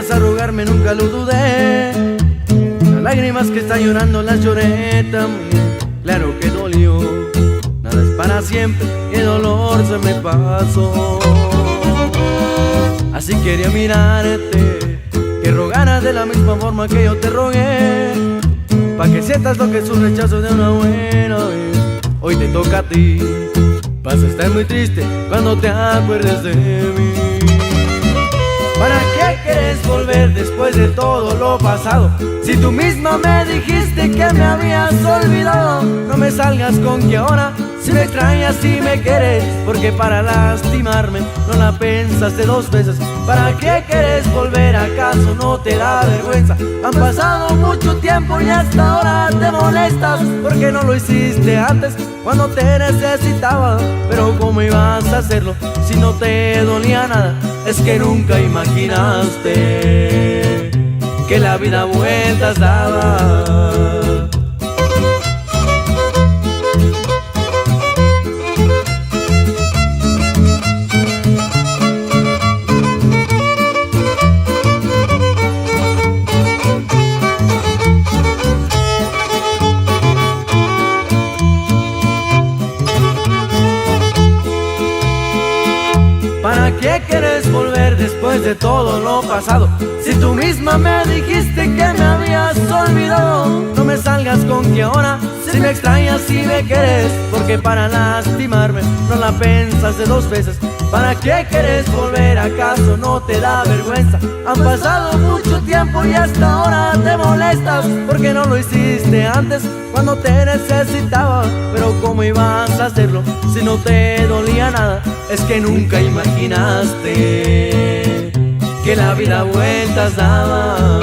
ibas a rogarme nunca lo dudé. Las lágrimas que está llorando las lloré también. Claro que dolió, nada es para siempre y el dolor se me pasó. Así quería mirarte, que rogaras de la misma forma que yo te rogué, pa' que sientas lo que es un rechazo de una buena vez. Hoy te toca a ti, vas a estar muy triste cuando te acuerdes de mí. ¿Para qué quieres volver después de todo lo pasado? Si tú misma me dijiste que me habías olvidado. No me salgas con que ahora si me extrañas y me quieres, porque para lastimarme no la pensaste dos veces. ¿Para qué quieres volver? ¿Acaso no te da vergüenza? Han pasado mucho tiempo y hasta ahora te molestas porque no lo hiciste antes cuando te necesitaba. Pero ¿cómo ibas a hacerlo si no te dolía nada? Es que nunca imaginaste que la vida vueltas daba. ¿Para qué quieres volver después de todo lo pasado? Si tú misma me dijiste que me habías olvidado. No me salgas con que ahora si me extrañas y me quieres, porque para lastimarme no la pensaste dos veces. ¿Para qué quieres volver? ¿Acaso no te da vergüenza? Han pasado mucho tiempo y hasta ahora te molestas porque no lo hiciste antes cuando te necesitaba. Pero ¿cómo ibas a hacerlo si no te dolía nada? Es que nunca imaginaste que la vida vueltas daba.